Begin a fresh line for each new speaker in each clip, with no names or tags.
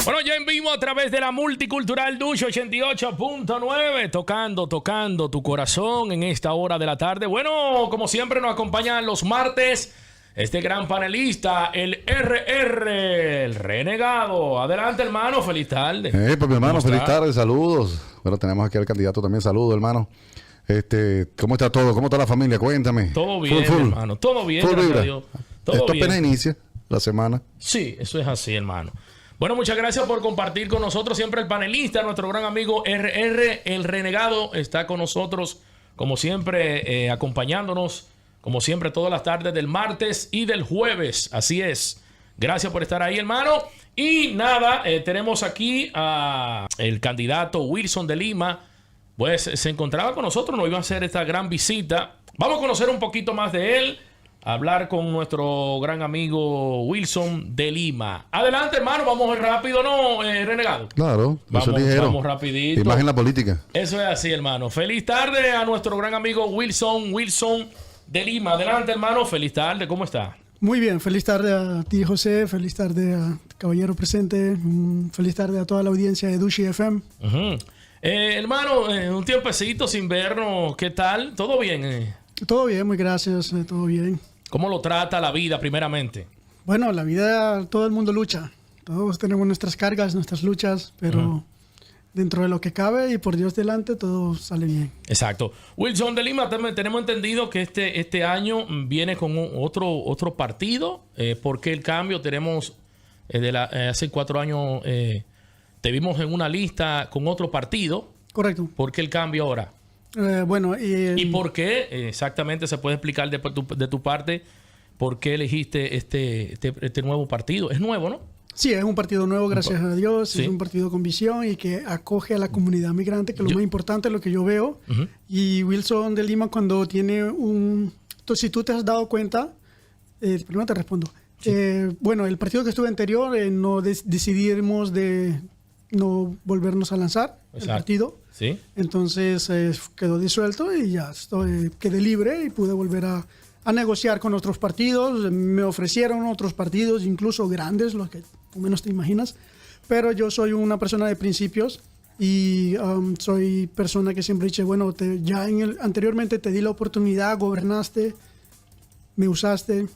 Bueno, ya en vivo a través de la Multicultural Dush 88.9, tocando tu corazón en esta hora de la tarde. Bueno, como siempre nos acompañan los martes este gran panelista, el RR, el renegado. Adelante, hermano, feliz tarde.
Pues mi hermano, feliz tarde, saludos. Bueno, tenemos aquí al candidato también, saludos, hermano. ¿Cómo está todo? ¿Cómo está la familia? Cuéntame.
Todo bien, hermano, todo bien, gracias a Dios.
Esto apenas inicia la semana.
Sí, eso es así, hermano. Bueno, muchas gracias por compartir con nosotros siempre el panelista, nuestro gran amigo RR, el renegado, está con nosotros, como siempre, acompañándonos, como siempre, todas las tardes del martes y del jueves. Así es. Gracias por estar ahí, hermano. Y nada, tenemos aquí a el candidato Wilson de Lima. Pues se encontraba con nosotros, nos iba a hacer esta gran visita. Vamos a conocer un poquito más de él. Hablar con nuestro gran amigo Wilson de Lima. Adelante, hermano, vamos rápido, ¿no, renegado?
Claro,
vamos rapidito.
Imagen la política.
Eso es así, hermano. Feliz tarde a nuestro gran amigo Wilson de Lima. Adelante, hermano, feliz tarde, ¿cómo está?
Muy bien, feliz tarde a ti, José, feliz tarde a caballero presente, feliz tarde a toda la audiencia de Dushi FM.
Hermano, un tiempecito sin vernos, ¿qué tal? ¿Todo bien?
Todo bien, muy gracias, todo bien.
¿Cómo lo trata la vida, primeramente?
Bueno, la vida, todo el mundo lucha. Todos tenemos nuestras cargas, nuestras luchas, pero dentro de lo que cabe y por Dios delante, todo sale bien.
Exacto. Wilson de Lima, tenemos entendido que este año viene con otro partido. ¿Por qué el cambio? Tenemos, hace 4 años, te vimos en una lista con otro partido.
Correcto.
¿Por qué el cambio ahora? ¿Y por qué? Exactamente, se puede explicar de tu parte por qué elegiste este nuevo partido. Es nuevo, ¿no?
Sí, es un partido nuevo, gracias a Dios. Sí. Es un partido con visión y que acoge a la comunidad migrante, que es lo más importante, lo que yo veo. Y Wilson de Lima, cuando tiene Entonces, si tú te has dado cuenta, primero te respondo. Sí. Bueno, el partido que estuve anterior, decidimos de no volvernos a lanzar. Exacto. El partido.
¿Sí?
Entonces quedó disuelto y ya quedé libre y pude volver a negociar con otros partidos. Me ofrecieron otros partidos, incluso grandes, los que tú menos te imaginas. Pero yo soy una persona de principios y soy persona que siempre dice, bueno, anteriormente te di la oportunidad, gobernaste, me usaste.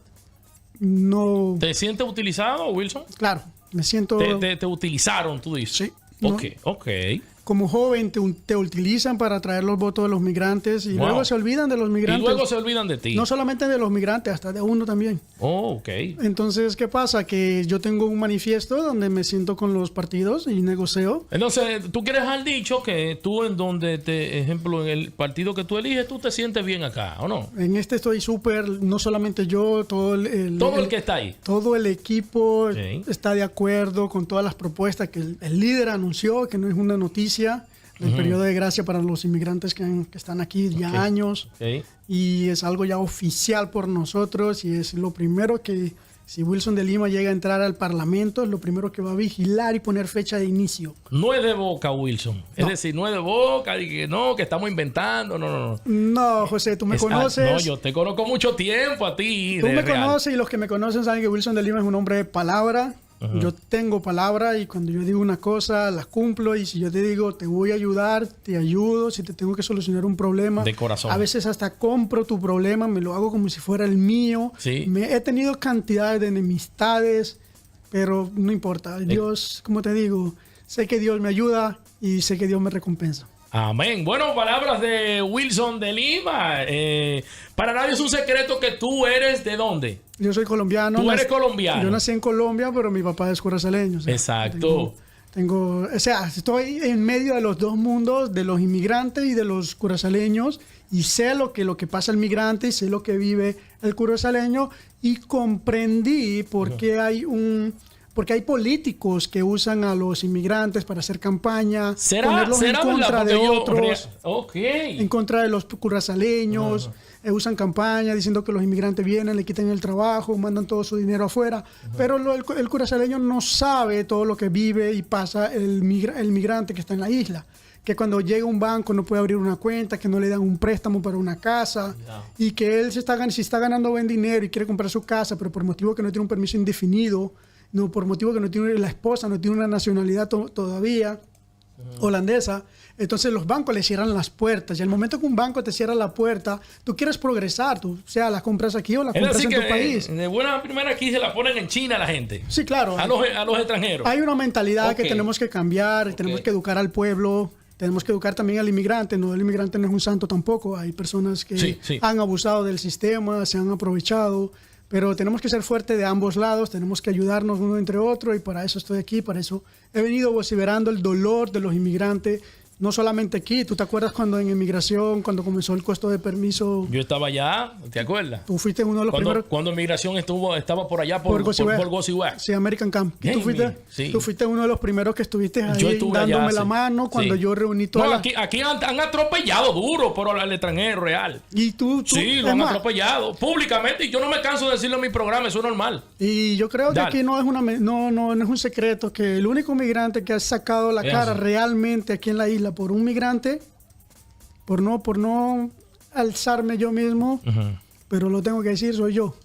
No.
¿Te sientes utilizado, Wilson?
Claro, me siento...
Te utilizaron, tú dices.
Sí.
Ok.
Como joven te utilizan para traer los votos de los migrantes y luego se olvidan de los migrantes.
Y luego se olvidan de ti.
No solamente de los migrantes, hasta de uno también.
Oh, ok.
Entonces, ¿qué pasa? Que yo tengo un manifiesto donde me siento con los partidos y negocio.
Entonces, tú quieres al dicho que tú ejemplo, en el partido que tú eliges, tú te sientes bien acá, ¿o no?
En estoy súper, no solamente yo, todo el
que está ahí.
Todo el equipo está de acuerdo con todas las propuestas que el líder anunció, que no es una noticia. El periodo de gracia para los inmigrantes que están aquí ya años. Y es algo ya oficial por nosotros y es lo primero que, si Wilson de Lima llega a entrar al Parlamento, es lo primero que va a vigilar y poner fecha de inicio.
No es de boca, Wilson. No. Es decir, no es de boca, y que estamos inventando. No.
No, José, tú me conoces.
No, yo te conozco mucho tiempo a ti.
Tú me conoces y los que me conocen saben que Wilson de Lima es un hombre de palabra. Yo tengo palabra y cuando yo digo una cosa, la cumplo. Y si yo te digo, te voy a ayudar, te ayudo. Si te tengo que solucionar un problema.
De corazón.
A veces hasta compro tu problema, me lo hago como si fuera el mío.
Sí.
He tenido cantidades de enemistades, pero no importa. Dios, como te digo, sé que Dios me ayuda y sé que Dios me recompensa.
Amén. Bueno, palabras de Wilson de Lima. Para nadie es un secreto que tú eres ¿de dónde?
Yo soy colombiano.
Tú eres colombiano.
Yo nací en Colombia, pero mi papá es curazaleño. O sea,
exacto.
Estoy en medio de los dos mundos, de los inmigrantes y de los curazaleños, y sé lo que pasa el migrante y sé lo que vive el curazaleño, y comprendí por qué hay políticos que usan a los inmigrantes para hacer campaña, ponerlos en contra de otros, en contra de los curazaleños, usan campaña diciendo que los inmigrantes vienen, le quitan el trabajo, mandan todo su dinero afuera, pero el curazaleño no sabe todo lo que vive y pasa el migrante que está en la isla, que cuando llega a un banco no puede abrir una cuenta, que no le dan un préstamo para una casa, y que él si está ganando buen dinero y quiere comprar su casa, pero por motivo que no tiene un permiso indefinido, no, por motivo que no tiene la esposa, no tiene una nacionalidad todavía holandesa, entonces los bancos le cierran las puertas. Y al momento que un banco te cierra la puerta, tú quieres progresar, tú, o sea, la compras aquí o la compras en tu país.
De buena primera aquí se la ponen en China la gente.
Sí, claro.
A los extranjeros.
Hay una mentalidad que tenemos que cambiar, tenemos que educar al pueblo, tenemos que educar también al inmigrante. No, el inmigrante no es un santo tampoco. Hay personas que han abusado del sistema, se han aprovechado. Pero tenemos que ser fuertes de ambos lados, tenemos que ayudarnos uno entre otro y para eso estoy aquí, para eso he venido vociferando el dolor de los inmigrantes, no solamente aquí. ¿Tú te acuerdas cuando en inmigración, cuando comenzó el costo de permiso?
Yo estaba allá, ¿te acuerdas?
Tú fuiste uno de los primeros.
Cuando inmigración estaba por allá por Gossy Wax.
Sí, American Camp. Tú fuiste uno de los primeros que estuviste ahí dándome
allá,
la mano cuando yo reuní toda
la... Aquí han atropellado duro por el extranjero real.
¿Y tú?
Sí, lo han atropellado públicamente y yo no me canso de decirlo en mi programa, eso es normal.
Y yo creo que aquí no es un secreto que el único migrante que ha sacado la cara realmente aquí en la isla por un migrante, por no alzarme yo mismo, pero lo tengo que decir, soy yo.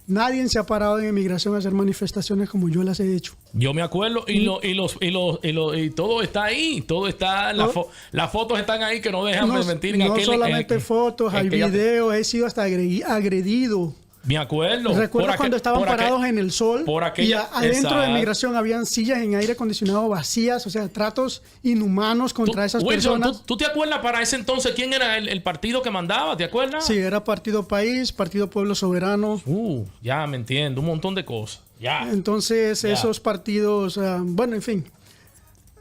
Nadie se ha parado en inmigración a hacer manifestaciones como yo las he hecho.
Yo me acuerdo y todo está ahí, todo está, las fotos están ahí que no dejan de mentir.
No solamente fotos, hay videos, he sido hasta agredido.
Me acuerdo.
Recuerdo cuando estaban parados en el sol y adentro de migración habían sillas en aire acondicionado vacías, o sea, tratos inhumanos contra esas personas.
¿Tú te acuerdas para ese entonces quién era el partido que mandaba? ¿Te acuerdas?
Sí, era Partido País, Partido Pueblo Soberano.
Ya me entiendo, un montón de cosas. Ya.
Entonces, esos partidos, bueno, en fin.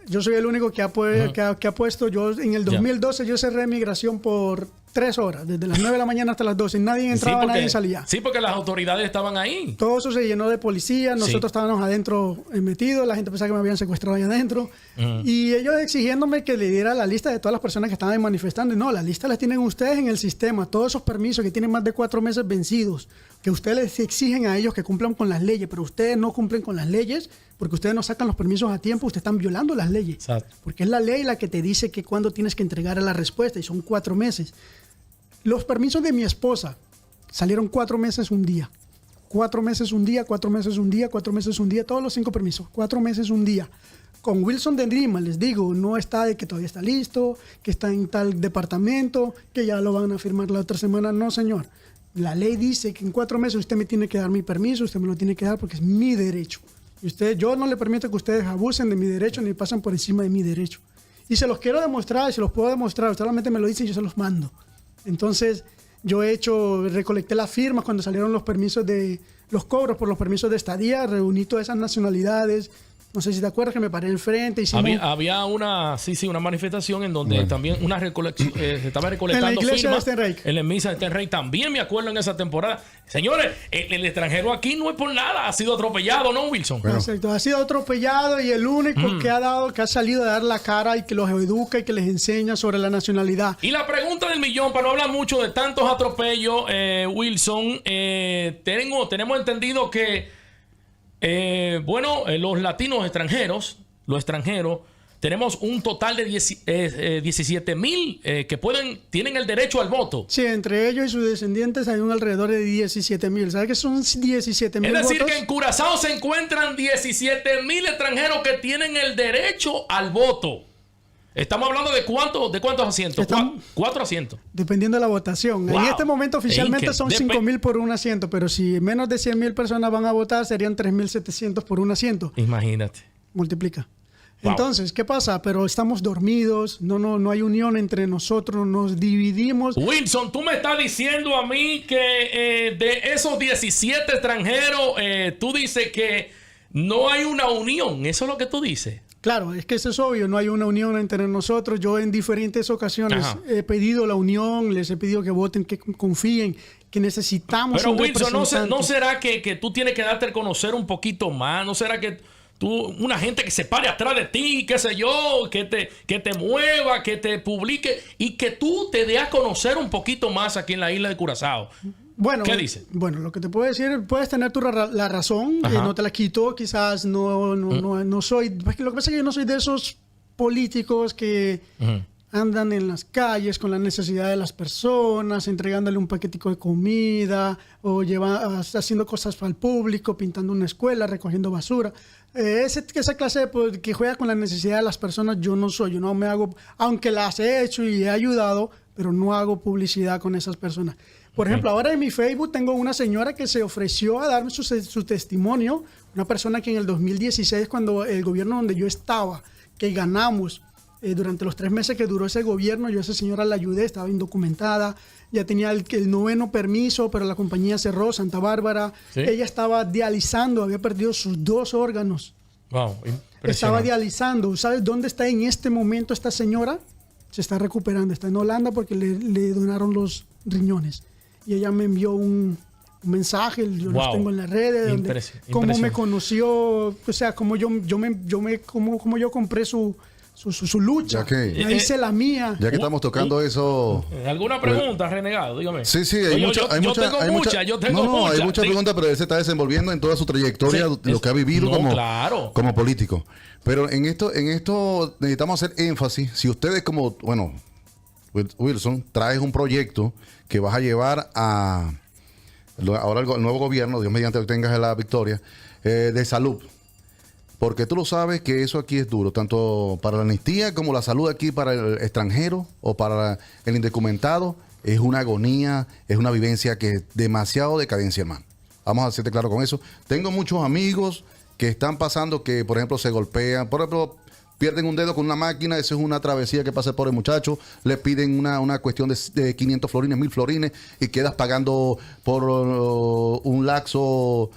Yo soy el único que ha puesto. Yo en el 2012 yo cerré migración por 3 horas, desde las 9 de la mañana hasta las 12. Nadie entraba, nadie salía.
Sí, porque las autoridades estaban ahí.
Todo eso se llenó de policías. Nosotros estábamos adentro metidos. La gente pensaba que me habían secuestrado ahí adentro. Y ellos exigiéndome que le diera la lista de todas las personas que estaban manifestando. Y no, la lista la tienen ustedes en el sistema. Todos esos permisos que tienen más de 4 meses vencidos, que ustedes les exigen a ellos que cumplan con las leyes, pero ustedes no cumplen con las leyes porque ustedes no sacan los permisos a tiempo, ustedes están violando las leyes.
Exacto.
Porque es la ley la que te dice que cuándo tienes que entregar la respuesta y son 4 meses. Los permisos de mi esposa salieron 4 meses un día. 4 meses un día, 4 meses un día, 4 meses un día, todos los 5 permisos. 4 meses un día. Con Wilson de Drima, les digo, no está de que todavía está listo, que está en tal departamento, que ya lo van a firmar la otra semana. No, señor. La ley dice que en 4 meses usted me tiene que dar mi permiso, usted me lo tiene que dar porque es mi derecho. Y yo no le permito que ustedes abusen de mi derecho ni pasen por encima de mi derecho. Y se los quiero demostrar, se los puedo demostrar. Usted solamente me lo dice y yo se los mando. Entonces, recolecté las firmas cuando salieron los cobros por los permisos de estadía, reuní todas esas nacionalidades. No sé si te acuerdas que me paré enfrente.
Había una manifestación en donde también se estaba recolectando
en la iglesia
firmas.
de Stenrey.
En la misa de Stenrey también me acuerdo en esa temporada. Señores, el extranjero aquí no es por nada, ha sido atropellado, ¿no, Wilson?
Bueno. Exacto, ha sido atropellado y el único que ha salido a dar la cara y que los educa y que les enseña sobre la nacionalidad.
Y la pregunta del millón, para no hablar mucho de tantos atropellos, Wilson, tenemos entendido que los latinos los extranjeros, tenemos un total de 17,000 que tienen el derecho al voto.
Sí, entre ellos y sus descendientes hay un alrededor de 17,000. ¿Sabes qué son 17,000 votos?
Es decir, que en Curazao se encuentran 17,000 extranjeros que tienen el derecho al voto. Estamos hablando de cuántos asientos. 4 asientos.
Dependiendo de la votación. Wow. En este momento oficialmente son 5,000 por un asiento, pero si menos de 100,000 personas van a votar, serían 3,700 por un asiento.
Imagínate.
Multiplica. Wow. Entonces, ¿qué pasa? Pero estamos dormidos, no hay unión entre nosotros, nos dividimos.
Wilson, tú me estás diciendo a mí que de esos 17 extranjeros, tú dices que no hay una unión. ¿Eso es lo que tú dices?
Claro, es que eso es obvio, no hay una unión entre nosotros. Yo en diferentes ocasiones he pedido la unión, les he pedido que voten, que confíen, que necesitamos.
Pero Wilson, ¿no será que tú tienes que darte a conocer un poquito más? ¿No será que una gente que se pare atrás de ti, qué sé yo, que te mueva, que te publique y que tú te dé a conocer un poquito más aquí en la isla de Curazao?
Bueno,
¿qué dice?
Bueno, lo que te puedo decir, puedes tener la razón, no te la quito, quizás no soy. Lo que pasa es que yo no soy de esos políticos que andan en las calles con la necesidad de las personas, entregándole un paquetico de comida o haciendo cosas para el público, pintando una escuela, recogiendo basura. Esa clase de, que juega con la necesidad de las personas, yo no soy. Yo no me hago, aunque las he hecho y he ayudado, pero no hago publicidad con esas personas. Por ejemplo, ahora en mi Facebook tengo una señora que se ofreció a darme su testimonio, una persona que en el 2016, cuando el gobierno donde yo estaba, que ganamos, durante los 3 meses que duró ese gobierno, yo a esa señora la ayudé, estaba indocumentada, ya tenía el 9º permiso, pero la compañía cerró, Santa Bárbara. ¿Sí? Ella estaba dializando, había perdido sus 2 órganos.
Wow,
estaba dializando. ¿Sabes dónde está en este momento esta señora? Se está recuperando, está en Holanda porque le donaron los riñones. Y ella me envió un mensaje, yo los tengo en las redes, donde cómo me conoció, o sea, cómo yo compré su lucha. Ya hice la mía.
Ya que estamos tocando eso.
¿Alguna pregunta, renegado? Dígame.
Sí, hay muchas.
Yo tengo muchas.
Hay muchas preguntas, pero él se está desenvolviendo en toda su trayectoria, lo que ha vivido como político. Pero en esto necesitamos hacer énfasis. Si ustedes como, Wilson, traes un proyecto que vas a llevar ahora el nuevo gobierno, Dios mediante que tengas la victoria, de salud. Porque tú lo sabes que eso aquí es duro, tanto para la amnistía como la salud aquí para el extranjero o para el indocumentado. Es una agonía, es una vivencia que es demasiado decadencia, hermano. Vamos a hacerte claro con eso. Tengo muchos amigos que están pasando que, por ejemplo, se golpean, por ejemplo, pierden un dedo con una máquina, eso es una travesía que pasa por el muchacho, le piden una cuestión de 500 florines, 1000 florines y quedas pagando por un laxo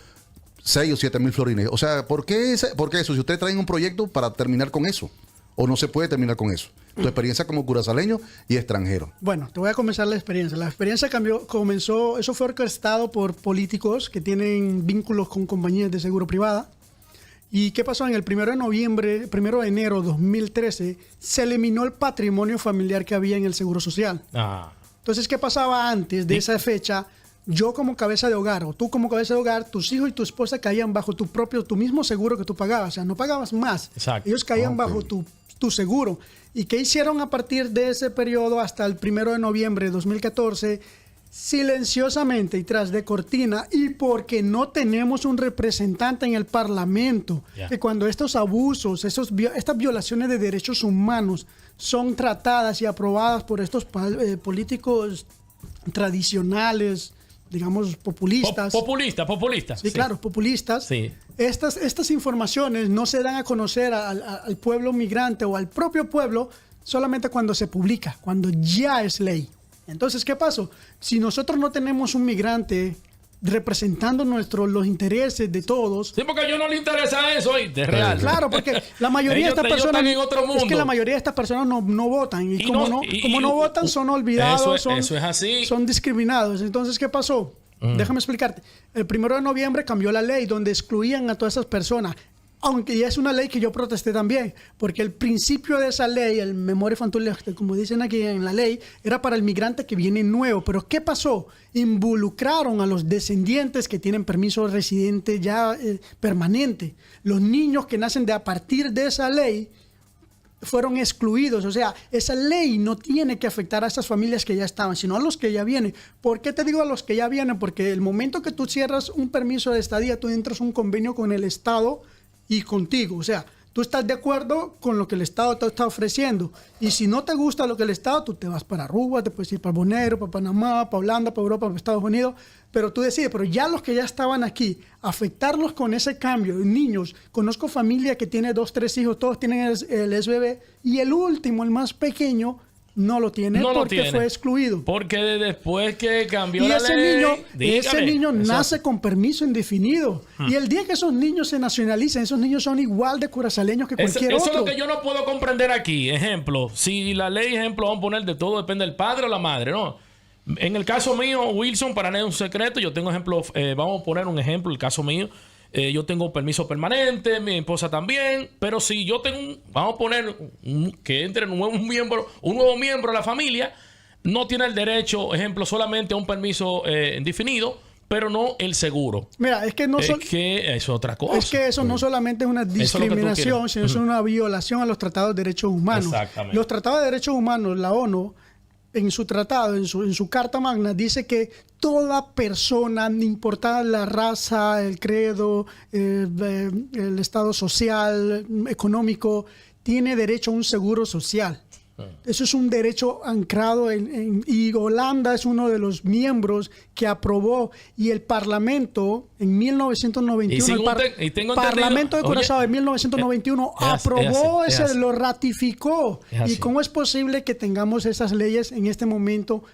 6 o 7 mil florines. O sea, ¿por qué eso? Si ustedes traen un proyecto para terminar con eso, o no se puede terminar con eso. Tu experiencia como curazaleño y extranjero.
Bueno, te voy a comenzar la experiencia. La experiencia comenzó, eso fue orquestado por políticos que tienen vínculos con compañías de seguro privada. ¿Y qué pasó? En el 1 de enero de 2013, se eliminó el patrimonio familiar que había en el Seguro Social. Entonces, ¿qué pasaba antes de esa fecha? Yo como cabeza de hogar, o tú como cabeza de hogar, tus hijos y tu esposa caían bajo tu mismo seguro que tú pagabas. O sea, no pagabas más.
Exacto.
Ellos caían bajo tu seguro. ¿Y qué hicieron a partir de ese periodo hasta el 1 de noviembre de 2014? Silenciosamente y tras de cortina, y porque no tenemos un representante en el Parlamento, que cuando estos abusos, estas violaciones de derechos humanos son tratadas y aprobadas por estos políticos tradicionales, digamos, populistas.
Populistas.
Sí, claro, populistas.
Sí.
Estas informaciones no se dan a conocer al pueblo migrante o al propio pueblo solamente cuando se publica, cuando ya es ley. Entonces, ¿qué pasó? Si nosotros no tenemos un migrante representando los intereses de todos.
Sí, porque a ellos no les interesa eso, de real.
Claro, porque la mayoría de estas personas
en otro mundo.
Es que la mayoría de estas personas no votan. Y como no votan, son olvidados,
eso es así.
Son discriminados. Entonces, ¿qué pasó? Déjame explicarte. El 1 de noviembre cambió la ley donde excluían a todas esas personas. Aunque ya es una ley que yo protesté también, porque el principio de esa ley, el memore fantulechte, como dicen aquí en la ley, era para el migrante que viene nuevo. Pero ¿qué pasó? Involucraron a los descendientes que tienen permiso residente ya permanente. Los niños que nacen a partir de esa ley fueron excluidos. O sea, esa ley no tiene que afectar a esas familias que ya estaban, sino a los que ya vienen. ¿Por qué te digo a los que ya vienen? Porque el momento que tú cierras un permiso de estadía, tú entras un convenio con el Estado y contigo. O sea, tú estás de acuerdo con lo que el Estado te está ofreciendo. Y si no te gusta lo que el Estado, tú te vas para Aruba, te puedes ir para Bonero, para Panamá, para Holanda, para Europa, para Estados Unidos. Pero tú decides, pero ya los que ya estaban aquí, afectarlos con ese cambio. Niños, conozco familia que tiene 2, 3 hijos, todos tienen el SBB. Y el último, el más pequeño, no lo tiene porque fue excluido.
Porque después que cambió la
ley... Ese niño nace con permiso indefinido. Y el día que esos niños se nacionalicen, esos niños son igual de curazaleños que cualquier otro.
Eso es lo que yo no puedo comprender aquí. Ejemplo, si la ley, vamos a poner de todo, depende del padre o la madre, ¿no? En el caso mío, Wilson, para no es un secreto, yo tengo ejemplos, vamos a poner un ejemplo, el caso mío. Yo tengo permiso permanente, mi esposa también, pero si yo tengo vamos a poner que entre un nuevo miembro a la familia, no tiene el derecho, ejemplo, solamente a un permiso indefinido, pero no el seguro.
Mira, es que no
es que es otra cosa.
Es que eso no solamente es una discriminación, sino es una violación a los tratados de derechos humanos.
Exactamente.
Los tratados de derechos humanos, la ONU, en su tratado, en su Carta Magna, dice que toda persona, no importa la raza, el credo, el estado social, económico, tiene derecho a un seguro social. Eso es un derecho anclado y Holanda es uno de los miembros que aprobó, y el Parlamento en 1991, el Parlamento de Curazao en 1991 aprobó lo ratificó. ¿Y cómo es posible que tengamos esas leyes en este momento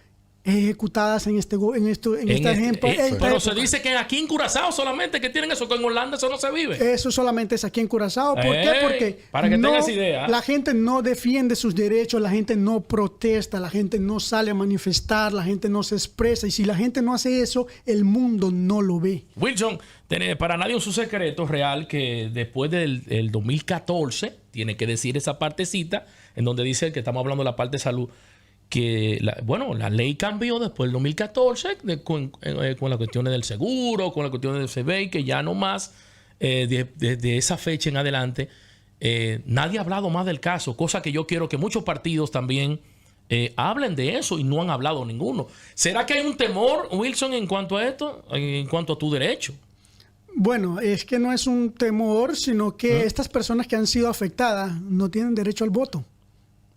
ejecutadas en este ejemplo?
Pero se dice que aquí en Curazao solamente que tienen eso, que en Holanda eso no se vive.
Eso solamente es aquí en Curazao. ¿Por qué? Porque
para que tengas idea,
la gente no defiende sus derechos, la gente no protesta, la gente no sale a manifestar, la gente no se expresa, y si la gente no hace eso, el mundo no lo ve.
Wilson, para nadie es un secreto real que después del 2014, tiene que decir esa partecita en donde dice que estamos hablando de la parte de salud, que la ley cambió después del 2014 con las cuestiones del seguro, con las cuestiones del CBI, que ya no más, desde esa fecha en adelante, nadie ha hablado más del caso, cosa que yo quiero que muchos partidos también hablen de eso, y no han hablado ninguno. ¿Será que hay un temor, Wilson, en cuanto a esto, en cuanto a tu derecho?
Bueno, es que no es un temor, sino que estas personas que han sido afectadas no tienen derecho al voto.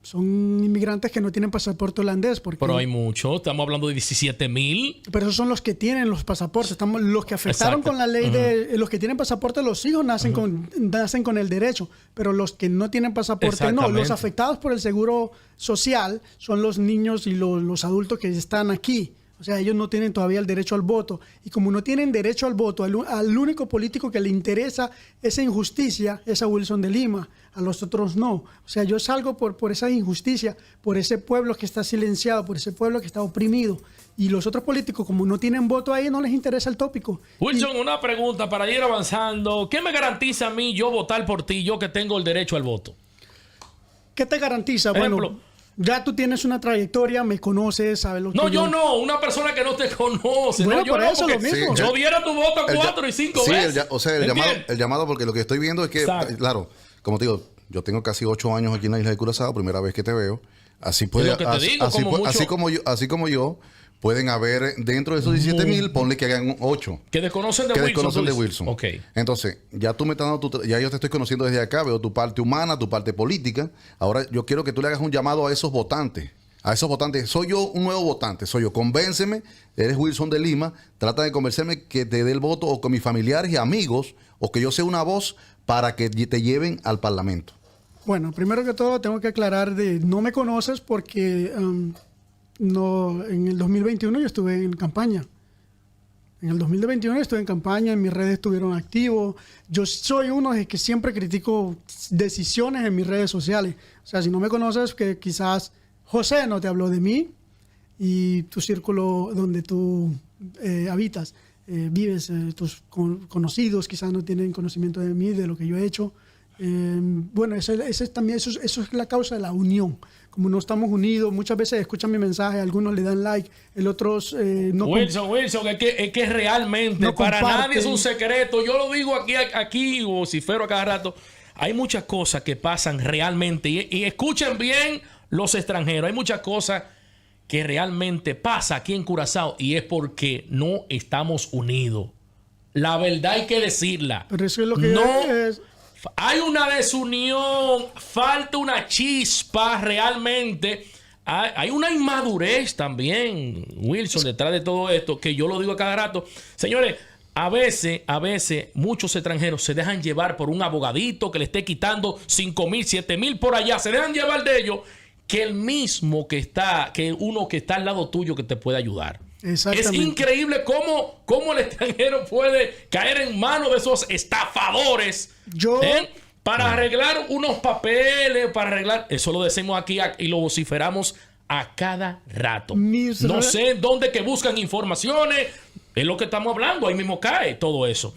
Son inmigrantes que no tienen pasaporte holandés. Pero
hay muchos. Estamos hablando de 17,000.
Pero esos son los que tienen los pasaportes. Los que afectaron con la ley de... Los que tienen pasaporte, los hijos nacen con el derecho. Pero los que no tienen pasaporte, no. Los afectados por el seguro social son los niños y los adultos que están aquí. O sea, ellos no tienen todavía el derecho al voto. Y como no tienen derecho al voto, al único político que le interesa esa injusticia es a Wilson de Lima. A los otros no. O sea, yo salgo por esa injusticia, por ese pueblo que está silenciado, por ese pueblo que está oprimido. Y los otros políticos, como no tienen voto ahí, no les interesa el tópico.
Wilson, una pregunta para ir avanzando. ¿Qué me garantiza a mí yo votar por ti, yo que tengo el derecho al voto?
¿Qué te garantiza? Bueno, ya tú tienes una trayectoria, me conoces, sabes lo que
yo no, una persona que no te conoce.
Bueno,
no, yo
por
no,
eso lo mismo.
Yo viera tu voto 4 y 5 veces.
El llamado, porque lo que estoy viendo es que, claro, como te digo, yo tengo casi 8 años aquí en la isla de Curazao, primera vez que te veo. Así como yo, pueden haber dentro de esos 17,000, ponle que hagan 8.
Que desconocen de Wilson.
Okay. Entonces, ya tú me estás dando ya yo te estoy conociendo desde acá, veo tu parte humana, tu parte política. Ahora yo quiero que tú le hagas un llamado a esos votantes. Soy yo un nuevo votante, convénceme, eres Wilson de Lima, trata de convencerme que te dé el voto, o con mis familiares y amigos, o que yo sea una voz para que te lleven al Parlamento.
Bueno, primero que todo tengo que aclarar no me conoces porque no, en el 2021 yo estuve en campaña. En el 2021 estuve en campaña, en mis redes estuvieron activos. Yo soy uno de que siempre critico decisiones en mis redes sociales. O sea, si no me conoces, que quizás José no te habló de mí y tu círculo donde tú habitas, vives, tus conocidos quizás no tienen conocimiento de mí, de lo que yo he hecho. Bueno, eso es la causa de la unión. Como no estamos unidos, muchas veces escuchan mi mensaje, algunos le dan like, el otros no.
Wilson, es que realmente no para nadie es un secreto. Yo lo digo aquí vocifero a cada rato. Hay muchas cosas que pasan realmente y escuchen bien los extranjeros. Hay muchas cosas que realmente pasa aquí en Curazao y es porque no estamos unidos. La verdad hay que decirla.
Pero eso es lo que
hay una desunión, falta una chispa realmente. Hay una inmadurez también, Wilson, detrás de todo esto, que yo lo digo a cada rato. Señores, a veces muchos extranjeros se dejan llevar por un abogadito que le esté quitando 5,000, 7,000 por allá. Se dejan llevar de ellos que el mismo que uno que está al lado tuyo que te puede ayudar. Es increíble cómo el extranjero puede caer en manos de esos estafadores para arreglar unos papeles, eso lo decimos aquí y lo vociferamos a cada rato. No sé dónde que buscan informaciones, es lo que estamos hablando, ahí mismo cae todo eso.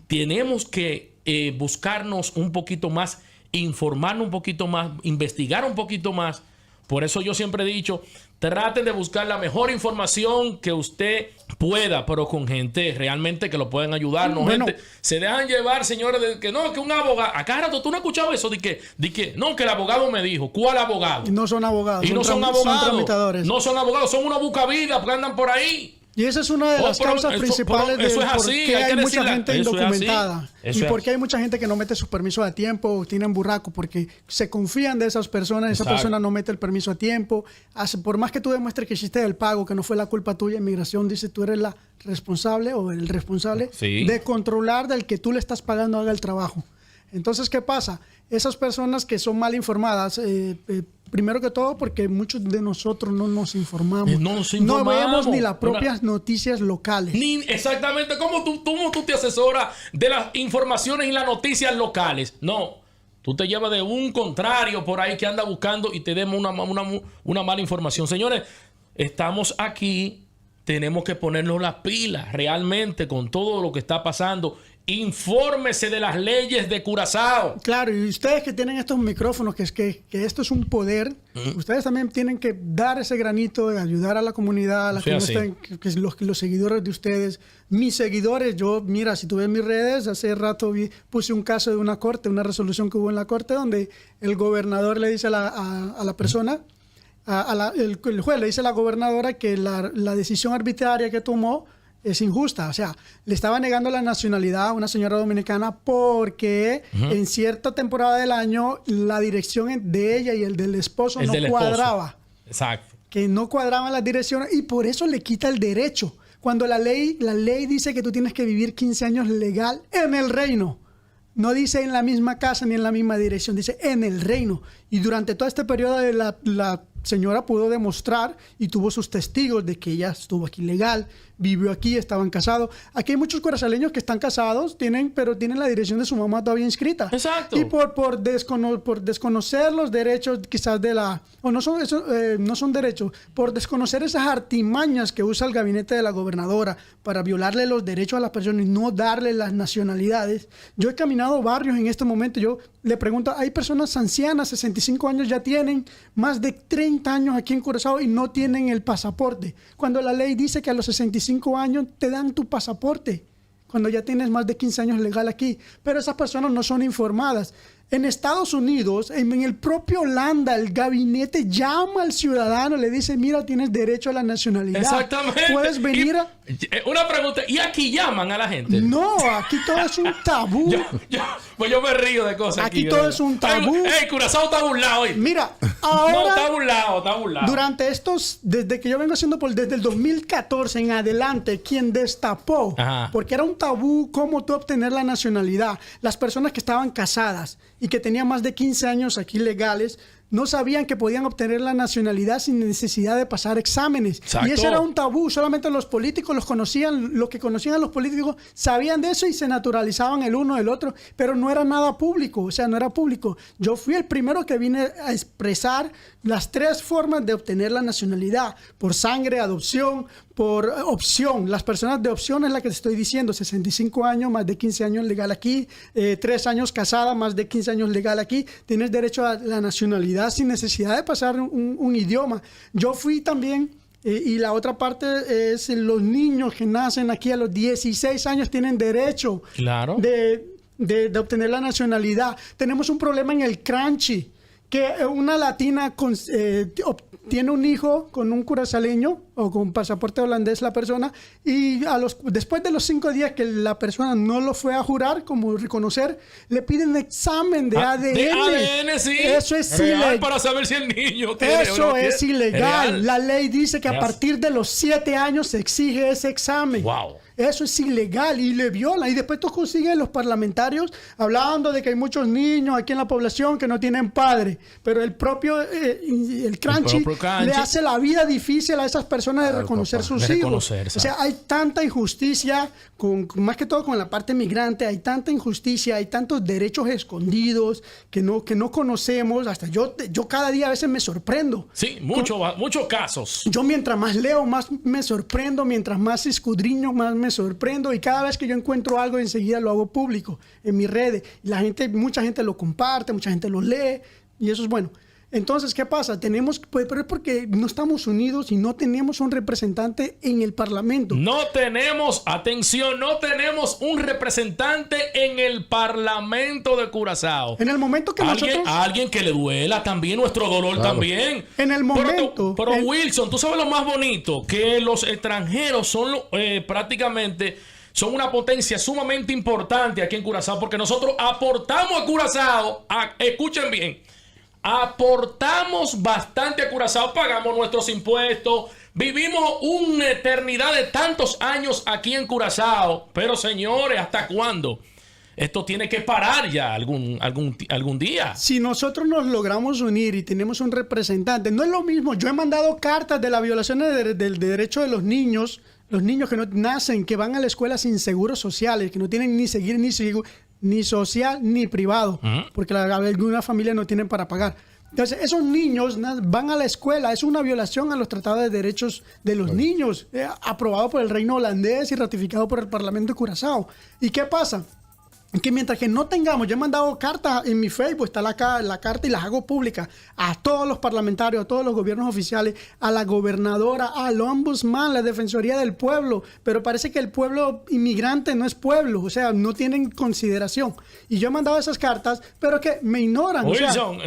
Tenemos que buscarnos un poquito más, informarnos un poquito más, investigar un poquito más, Por eso yo siempre he dicho, traten de buscar la mejor información que usted pueda, pero con gente realmente que lo pueden ayudar. No, bueno, gente se dejan llevar, señores, de que no, que un abogado. Acá rato tú no has escuchado eso de que no, que el abogado me dijo. ¿Cuál abogado?
Y no son abogados.
Y no son abogados.
Son tramitadores.
No son abogados, son unos buscavidas que andan por ahí.
Y esa es una de las causas principales de por qué hay mucha gente indocumentada. Y por qué hay mucha gente que no mete sus permisos a tiempo o tienen burraco, porque se confían de esas personas, esa persona no mete el permiso a tiempo. Por más que tú demuestres que hiciste el pago, que no fue la culpa tuya, Inmigración dice tú eres la responsable o el responsable de controlar del que tú le estás pagando haga el trabajo. Entonces, ¿qué pasa? Esas personas que son mal informadas, primero que todo, porque muchos de nosotros no nos informamos. No vemos ni las propias noticias locales.
Exactamente. ¿Cómo tú te asesoras de las informaciones y las noticias locales? No. Tú te llevas de un contrario por ahí que anda buscando y te demos una mala información. Señores, estamos aquí. Tenemos que ponernos las pilas realmente con todo lo que está pasando. Infórmese de las leyes de Curazao.
Claro, y ustedes que tienen estos micrófonos, que esto es un poder, ustedes también tienen que dar ese granito de ayudar a la comunidad, a la los seguidores de ustedes. Mis seguidores, mira, si tú ves mis redes, hace rato puse un caso de una corte, una resolución que hubo en la corte donde el gobernador le dice a la persona, el juez le dice a la gobernadora que la decisión arbitraria que tomó es injusta. O sea, le estaba negando la nacionalidad a una señora dominicana porque en cierta temporada del año la dirección de ella y el del esposo no cuadraba.
Exacto.
Que no cuadraban las direcciones y por eso le quita el derecho. Cuando la ley dice que tú tienes que vivir 15 años legal en el reino. No dice en la misma casa ni en la misma dirección, dice en el reino. Y durante todo este periodo la señora pudo demostrar y tuvo sus testigos de que ella estuvo aquí legal, vivió aquí, estaban casados. Aquí hay muchos curazaleños que están casados, pero tienen la dirección de su mamá todavía inscrita.
Exacto.
Y por desconocer los derechos quizás no son derechos, por desconocer esas artimañas que usa el gabinete de la gobernadora para violarle los derechos a las personas y no darle las nacionalidades. Yo he caminado barrios en este momento, yo le pregunto, hay personas ancianas, 65 años ya tienen, más de 30 años aquí en Curazao y no tienen el pasaporte. Cuando la ley dice que a los 65 años te dan tu pasaporte, cuando ya tienes más de 15 años legal aquí. Pero esas personas no son informadas. En Estados Unidos, en el propio Holanda, el gabinete llama al ciudadano, le dice, mira, tienes derecho a la nacionalidad.
Exactamente.
Puedes venir
Una pregunta, ¿y aquí llaman a la gente?
No, aquí todo es un tabú.
Pues yo me río de cosas.
Aquí todo es un tabú.
Curazao está burlado hoy.
Mira, ahora...
No, está burlado.
Durante desde que yo vengo haciendo desde el 2014 en adelante, quien destapó, porque era un tabú cómo tú obtener la nacionalidad. Las personas que estaban casadas y que tenían más de 15 años aquí legales, no sabían que podían obtener la nacionalidad sin necesidad de pasar exámenes. Exacto. Y ese era un tabú. Solamente los políticos los conocían. Los que conocían a los políticos sabían de eso y se naturalizaban el uno del otro. Pero no era nada público. O sea, no era público. Yo fui el primero que vine a expresar las 3 formas de obtener la nacionalidad. Por sangre, adopción, por opción. Las personas de opción es la que te estoy diciendo. 65 años, más de 15 años legal aquí. 3 años casada, más de 15 años legal aquí. Tienes derecho a la nacionalidad sin necesidad de pasar un idioma. Yo fui también, y la otra parte es los niños que nacen aquí a los 16 años tienen derecho de obtener la nacionalidad. Tenemos un problema en el Crunchy, que una latina tiene un hijo con un curazaleño o con pasaporte holandés la persona y después de los 5 días que la persona no lo fue a jurar como reconocer, le piden examen de ADN.
De ADN, sí.
Eso es ilegal.
Para saber si el niño tiene
Eso es ilegal. La ley dice que a partir de los 7 años se exige ese examen.
Wow.
Eso es ilegal y le viola. Y después tú consigues los parlamentarios hablando de que hay muchos niños aquí en la población que no tienen padre. Pero el propio el Crunchy le hace la vida difícil a esas personas de reconocer sus hijos. O sea, hay tanta injusticia, más que todo con la parte migrante, hay tanta injusticia, hay tantos derechos escondidos que no conocemos. Hasta yo cada día a veces me sorprendo.
Sí, muchos casos.
Yo mientras más leo, más me sorprendo. Mientras más escudriño, más me sorprendo. Y cada vez que yo encuentro algo, enseguida lo hago público en mis redes. Y mucha gente lo comparte, mucha gente lo lee. Y eso es bueno. Entonces, ¿qué pasa? Pero es porque no estamos unidos y no tenemos un representante en el Parlamento.
No tenemos un representante en el Parlamento de Curazao.
En el momento que
alguien que le duela también nuestro dolor también.
En el momento.
Pero Wilson, tú sabes lo más bonito, que los extranjeros son prácticamente son una potencia sumamente importante aquí en Curazao, porque nosotros aportamos a Curazao, escuchen bien, aportamos bastante a Curazao, pagamos nuestros impuestos, vivimos una eternidad de tantos años aquí en Curazao. Pero señores, ¿hasta cuándo? Esto tiene que parar ya algún día.
Si nosotros nos logramos unir y tenemos un representante, no es lo mismo. Yo he mandado cartas de la violación del derecho de los niños que no nacen, que van a la escuela sin seguros sociales, que no tienen ni social ni privado, porque alguna familia no tienen para pagar. Entonces, esos niños van a la escuela. Es una violación a los tratados de derechos de los niños, aprobado por el Reino Holandés y ratificado por el Parlamento de Curazao. ¿Y qué pasa? Que mientras que no tengamos, yo he mandado cartas en mi Facebook, está la carta y las hago públicas a todos los parlamentarios, a todos los gobiernos oficiales, a la gobernadora, al ombudsman, la Defensoría del Pueblo, pero parece que el pueblo inmigrante no es pueblo, o sea, no tienen consideración. Y yo he mandado esas cartas, pero que me ignoran.
Wilson,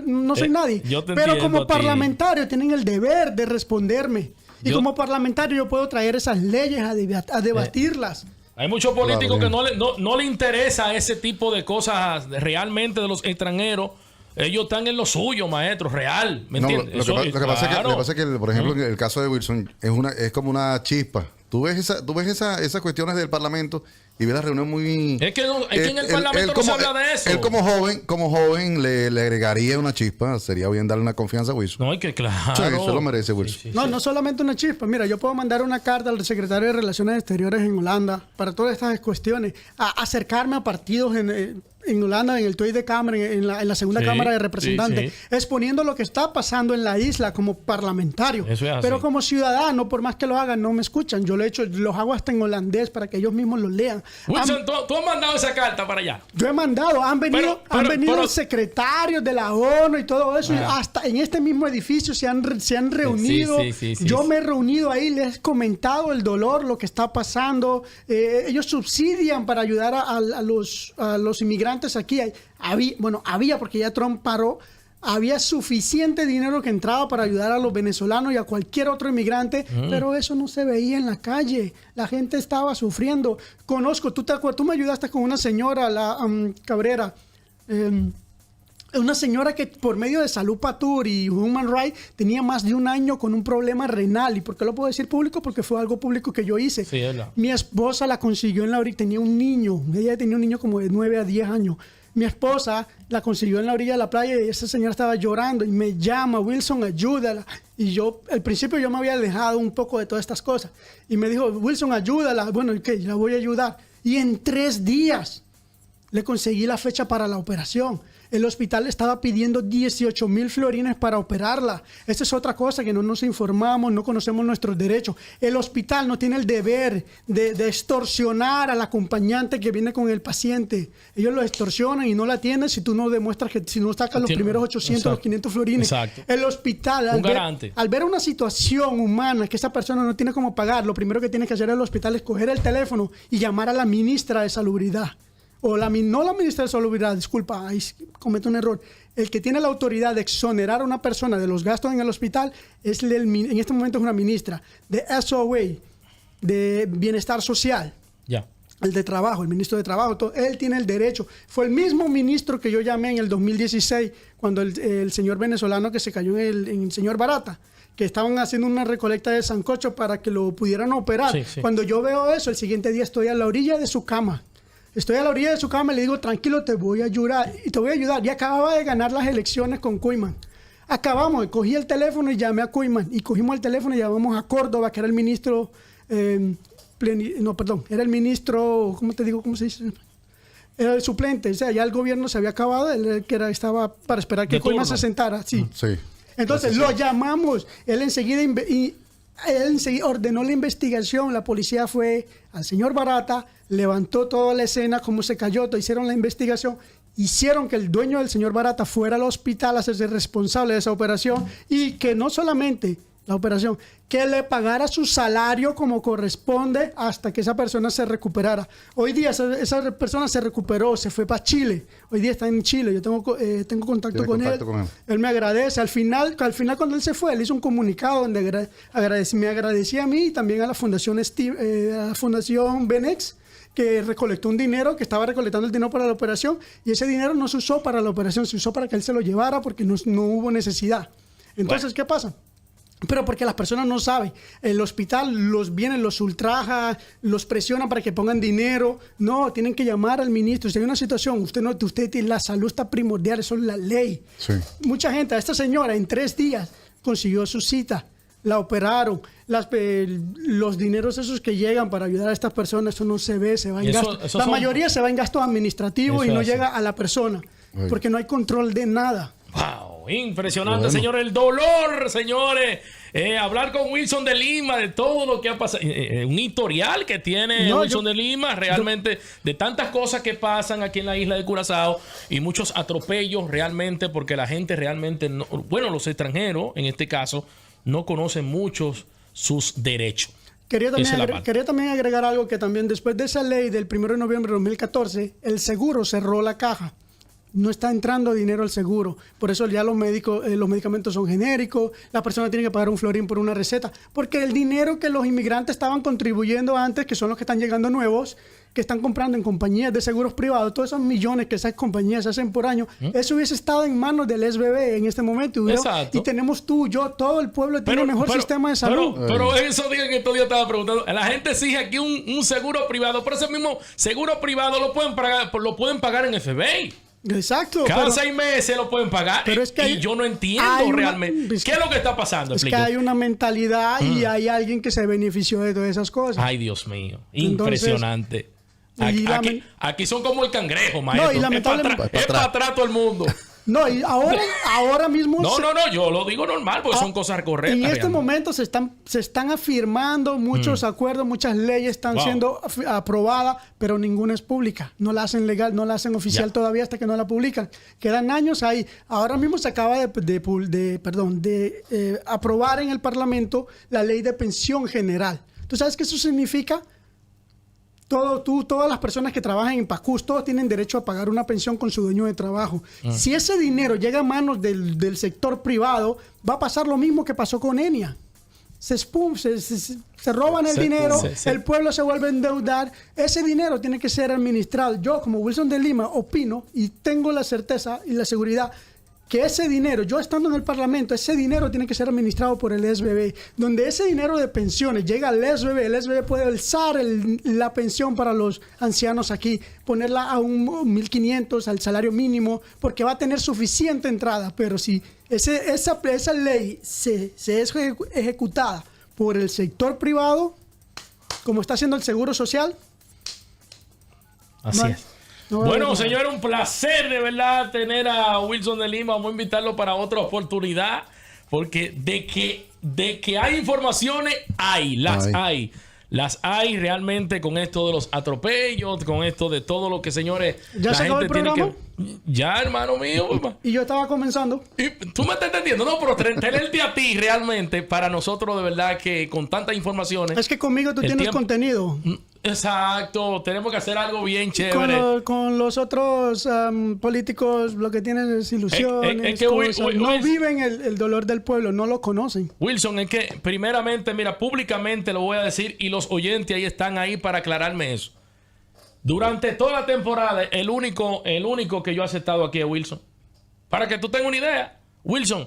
no soy nadie. Pero como parlamentario tienen el deber de responderme. Y como parlamentario yo puedo traer esas leyes a debatirlas.
Hay muchos políticos que no le interesa ese tipo de cosas realmente de los extranjeros. Ellos están en lo suyo, maestro, real. ¿Me entiendes?
Lo que pasa es que, por ejemplo, en el caso de Wilson, es como una chispa. Tú ves esas cuestiones del Parlamento y ves la reunión muy...
Es que en el Parlamento no se habla de eso.
Él como joven le agregaría una chispa. Sería bien darle una confianza a Wilson.
No, es que claro.
Sí, eso lo merece Wilson.
No solamente una chispa. Mira, yo puedo mandar una carta al secretario de Relaciones Exteriores en Holanda para todas estas cuestiones. Acercarme a partidos en Holanda, en el Tweede de Cámara, en la segunda Cámara de Representantes, exponiendo lo que está pasando en la isla como parlamentario. Pero como ciudadano, por más que lo hagan, no me escuchan. Yo los hago hasta en holandés para que ellos mismos lo lean.
Wilson, ¿tú has mandado esa carta para allá?
Yo he mandado. Han venido los secretarios de la ONU y todo eso. Y hasta en este mismo edificio se han reunido. Yo me he reunido ahí, les he comentado el dolor, lo que está pasando. Ellos subsidian para ayudar a los inmigrantes aquí. Había, porque ya Trump paró. Había suficiente dinero que entraba para ayudar a los venezolanos y a cualquier otro inmigrante, pero eso no se veía en la calle. La gente estaba sufriendo. Conozco, tú me ayudaste con una señora, la Cabrera, una señora que por medio de Salud Patur y Human Rights tenía más de un año con un problema renal. ¿Y por qué lo puedo decir público? Porque fue algo público que yo hice. Sí, mi esposa la consiguió en la orilla, tenía un niño. Ella tenía un niño como de 9 a 10 años. Mi esposa la consiguió en la orilla de la playa y esa señora estaba llorando y me llama, Wilson, ayúdala. Y yo, al principio yo me había alejado un poco de todas estas cosas. Y me dijo, Wilson, ayúdala. Bueno, ¿qué? La voy a ayudar. Y en 3 días le conseguí la fecha para la operación. El hospital estaba pidiendo 18,000 florines para operarla. Esa es otra cosa que no nos informamos, no conocemos nuestros derechos. El hospital no tiene el deber de extorsionar al acompañante que viene con el paciente. Ellos lo extorsionan y no la tienen si tú no demuestras que si no sacas los primeros 800, los 500 florines.
Exacto.
El hospital, al ver una situación humana que esa persona no tiene cómo pagar, lo primero que tiene que hacer el hospital es coger el teléfono y llamar a la ministra de Salubridad. No la ministra de Salubridad, disculpa, ahí cometo un error. El que tiene la autoridad de exonerar a una persona de los gastos en el hospital en este momento es una ministra de SOA, de Bienestar Social.
Ya.
El de Trabajo, el ministro de Trabajo. Él tiene el derecho. Fue el mismo ministro que yo llamé en el 2016 cuando el señor venezolano que se cayó en el señor Barata, que estaban haciendo una recolecta de sancocho para que lo pudieran operar. Sí. Cuando yo veo eso, el siguiente día estoy a la orilla de su cama. Estoy a la orilla de su cama y le digo, tranquilo, te voy a ayudar. Y te voy a ayudar. Y acababa de ganar las elecciones con Koyman. Acabamos, cogí el teléfono y llamé a Koyman. Y cogimos el teléfono y llamamos a Córdoba, que era el ministro... era el ministro... ¿Cómo te digo? ¿Cómo se dice? Era el suplente. O sea, ya el gobierno se había acabado. Él estaba para esperar que Koyman se sentara. Sí. Entonces lo llamamos. Él enseguida ordenó la investigación. La policía fue al señor Barata, levantó toda la escena, cómo se cayó, hicieron la investigación hicieron que el dueño del señor Barata fuera al hospital a hacerse responsable de esa operación y que no solamente la operación, que le pagara su salario como corresponde hasta que esa persona se recuperara. Hoy día esa persona se recuperó, se fue para Chile. Hoy día está en Chile. Yo tengo contacto con él. Él me agradece. Al final cuando él se fue, él hizo un comunicado donde me agradecía a mí y también a la Fundación Benex, que recolectó un dinero, que estaba recolectando el dinero para la operación, y ese dinero no se usó para la operación, se usó para que él se lo llevara porque no hubo necesidad. Entonces, ¿qué pasa? Pero porque las personas no saben. El hospital los ultraja, los presiona para que pongan dinero. No, tienen que llamar al ministro. Si hay una situación, la salud está primordial, eso es la ley.
Sí.
Mucha gente, esta señora en 3 días consiguió su cita, la operaron. Los dineros esos que llegan para ayudar a estas personas, eso no se ve, se va en gasto. La mayoría se va en gasto administrativo y no llega a la persona, porque no hay control de nada.
¡Wow! Impresionante, señores. El dolor, señores. Hablar con Wilson de Lima de todo lo que ha pasado. Un historial que tiene Wilson de Lima, realmente, de tantas cosas que pasan aquí en la isla de Curazao y muchos atropellos realmente, porque la gente realmente, los extranjeros, en este caso, no conocen muchos sus derechos.
Quería también agregar algo, que también después de esa ley del 1 de noviembre de 2014, el seguro cerró la caja. No está entrando dinero al seguro. Por eso ya los medicamentos son genéricos. La persona tiene que pagar un florín por una receta. Porque el dinero que los inmigrantes estaban contribuyendo antes, que son los que están llegando nuevos, que están comprando en compañías de seguros privados, todos esos millones que esas compañías hacen por año, eso hubiese estado en manos del SBB en este momento. Y tenemos tú, yo, todo el pueblo tiene mejor sistema de salud.
Pero eso diga que todavía estaba preguntando. La gente exige aquí un seguro privado, pero ese mismo seguro privado lo pueden pagar en FBI.
Exacto.
Cada 6 meses lo pueden pagar.
Pero es que
yo no entiendo realmente qué es lo que está pasando.
Es que hay una mentalidad y hay alguien que se benefició de todas esas cosas.
Ay, Dios mío. Impresionante. Aquí son como el cangrejo, maestro.
No, y lamentablemente
es para atrás todo el mundo.
No, y ahora mismo...
No, yo lo digo normal, porque son cosas correctas.
En este momento se están afirmando muchos acuerdos, muchas leyes están siendo aprobadas, pero ninguna es pública. No la hacen legal, no la hacen oficial todavía hasta que no la publican. Quedan años ahí. Ahora mismo se acaba de aprobar en el Parlamento la ley de pensión general. ¿Tú sabes qué eso significa? Todas las personas que trabajan en PACUS, todos tienen derecho a pagar una pensión con su dueño de trabajo. Si ese dinero llega a manos del sector privado, va a pasar lo mismo que pasó con ENIA. Se roban el dinero, el pueblo se vuelve a endeudar. Ese dinero tiene que ser administrado. Yo, como Wilson de Lima, opino y tengo la certeza y la seguridad que ese dinero, yo estando en el Parlamento, ese dinero tiene que ser administrado por el SBB. Donde ese dinero de pensiones llega al SBB, el SBB puede alzar la pensión para los ancianos aquí, ponerla a un 1.500, al salario mínimo, porque va a tener suficiente entrada. Pero si esa ley se es ejecutada por el sector privado, como está haciendo el Seguro Social,
así es. Bueno, señor, un placer de verdad tener a Wilson de Lima. Vamos a invitarlo para otra oportunidad, porque de que hay informaciones, las hay realmente con esto de los atropellos, con esto de todo lo que, señores,
¿ya se acabó el programa?
Ya, hermano mío.
Y yo estaba comenzando.
Y tú me estás entendiendo, no, pero tenerte a ti realmente, para nosotros de verdad que con tantas informaciones.
Es que conmigo tú tienes contenido.
Exacto, tenemos que hacer algo bien chévere.
Con los otros políticos lo que tienen es ilusiones,
es que
no viven el dolor del pueblo, no lo conocen.
Wilson, es que primeramente, mira, públicamente lo voy a decir y los oyentes ahí están ahí para aclararme eso. Durante toda la temporada, el único que yo he aceptado aquí es Wilson. Para que tú tengas una idea, Wilson,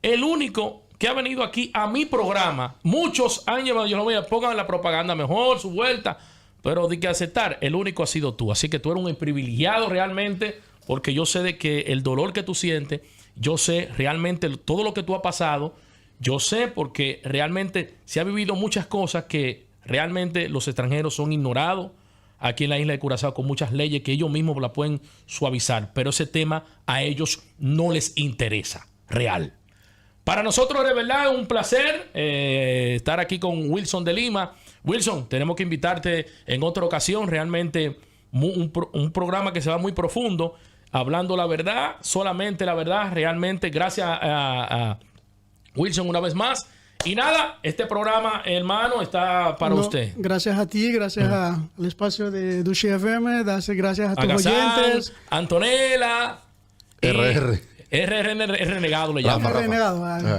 el único que ha venido aquí a mi programa, muchos han llevado, yo lo voy a pongan la propaganda mejor, su vuelta, pero de que aceptar, el único ha sido tú. Así que tú eres un privilegiado realmente, porque yo sé de que el dolor que tú sientes, yo sé realmente todo lo que tú has pasado, yo sé porque realmente se ha vivido muchas cosas que realmente los extranjeros son ignorados aquí en la isla de Curazao, con muchas leyes que ellos mismos la pueden suavizar, pero ese tema a ellos no les interesa, real. Para nosotros de verdad es un placer estar aquí con Wilson de Lima. Wilson, tenemos que invitarte en otra ocasión, realmente un programa que se va muy profundo. hablando la verdad, solamente la verdad, realmente. Gracias a Wilson una vez más. Y nada, este programa, hermano, está para usted.
Gracias a ti, gracias al espacio de Dushi FM, gracias a tus oyentes.
Antonella. Renegado le llama.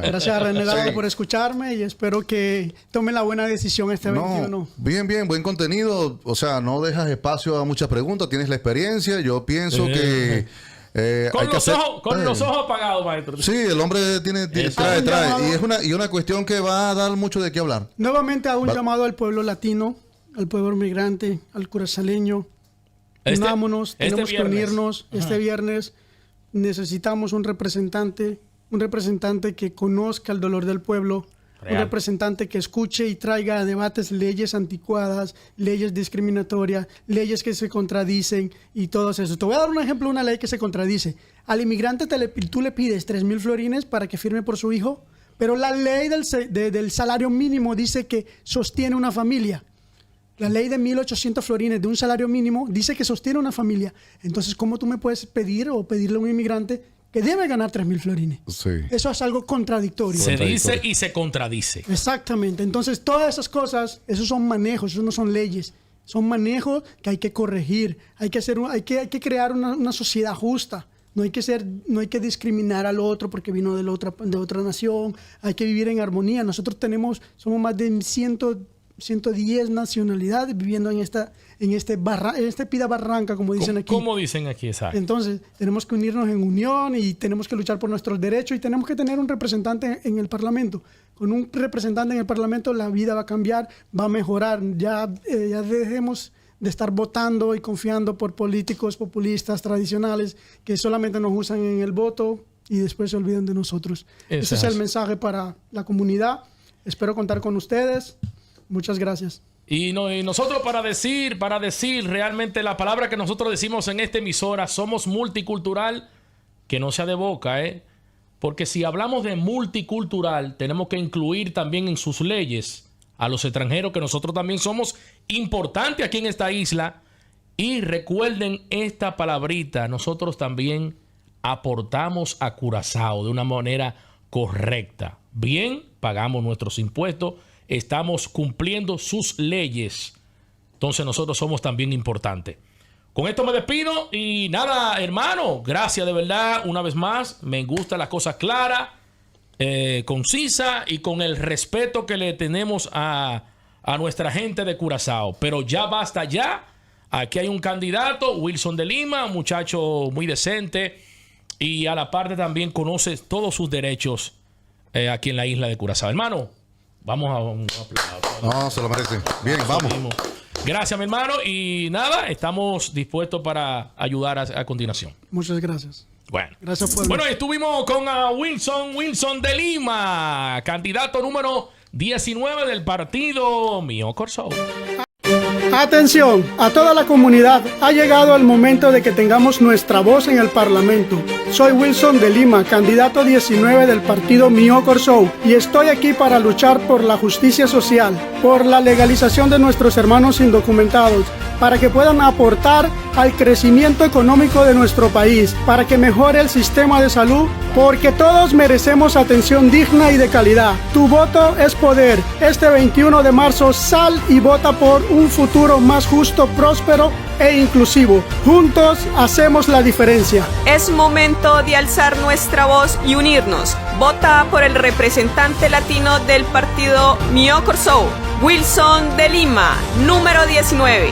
Gracias a Renegado por escucharme y espero que tomen la buena decisión este 21.
Bien, buen contenido. O sea, no dejas espacio a muchas preguntas, tienes la experiencia. Yo pienso que...
con los ojos apagados, maestro.
Sí, el hombre trae. Y es una cuestión que va a dar mucho de qué hablar.
Nuevamente hago un llamado al pueblo latino, al pueblo migrante, al curazaleño. Unámonos, tenemos que unirnos. Este viernes necesitamos un representante que conozca el dolor del pueblo. Real. Un representante que escuche y traiga a debates leyes anticuadas, leyes discriminatorias, leyes que se contradicen y todo eso. Te voy a dar un ejemplo de una ley que se contradice. Al inmigrante tú le pides 3,000 florines para que firme por su hijo, pero la ley del salario mínimo dice que sostiene una familia. La ley de 1,800 florines de un salario mínimo dice que sostiene una familia. Entonces, ¿cómo tú me puedes pedirle a un inmigrante que debe ganar 3,000 florines?
Sí.
Eso es algo contradictorio.
Se dice y se contradice.
Exactamente. Entonces, todas esas cosas, esos son manejos, esos no son leyes. Son manejos que hay que corregir. Hay que crear una sociedad justa. No hay que discriminar al otro porque vino de otra nación. Hay que vivir en armonía. Nosotros somos más de 110 nacionalidades viviendo en esta pida barranca, como dicen aquí.
¿Cómo dicen aquí? Exacto.
Entonces, tenemos que unirnos en unión y tenemos que luchar por nuestros derechos y tenemos que tener un representante en el Parlamento. Con un representante en el Parlamento la vida va a cambiar, va a mejorar. Ya dejemos de estar votando y confiando por políticos populistas tradicionales que solamente nos usan en el voto y después se olvidan de nosotros. Ese es el mensaje para la comunidad. Espero contar con ustedes. Muchas gracias.
Y nosotros para decir realmente la palabra que nosotros decimos en esta emisora, somos multicultural, que no sea de boca, porque si hablamos de multicultural, tenemos que incluir también en sus leyes a los extranjeros, que nosotros también somos importantes aquí en esta isla. Y recuerden esta palabrita, nosotros también aportamos a Curazao de una manera correcta. Bien, pagamos nuestros impuestos, estamos cumpliendo sus leyes. Entonces nosotros somos también importantes. Con esto me despido y nada, hermano, gracias de verdad una vez más. Me gustan las cosas claras, concisas y con el respeto que le tenemos a nuestra gente de Curazao. Pero ya basta ya. Aquí hay un candidato, Wilson de Lima, un muchacho muy decente y a la parte también conoce todos sus derechos aquí en la isla de Curazao. Hermano, vamos a un aplauso.
No, se lo merece. Bien, vamos.
Gracias, mi hermano. Y nada, estamos dispuestos para ayudar a continuación.
Muchas gracias.
Bueno,
gracias por
estuvimos con Wilson de Lima, candidato número 19 del partido Mío Corsou.
Atención a toda la comunidad, ha llegado el momento de que tengamos nuestra voz en el Parlamento. Soy Wilson de Lima, candidato 19 del partido Mío Corsou y estoy aquí para luchar por la justicia social, por la legalización de nuestros hermanos indocumentados, para que puedan aportar al crecimiento económico de nuestro país, para que mejore el sistema de salud, porque todos merecemos atención digna y de calidad. Tu voto es poder. Este 21 de marzo sal y vota por un futuro más justo, próspero e inclusivo. Juntos hacemos la diferencia.
Es momento de alzar nuestra voz y unirnos. Vota por el representante latino del partido Mío Corsou, Wilson de Lima, número 19.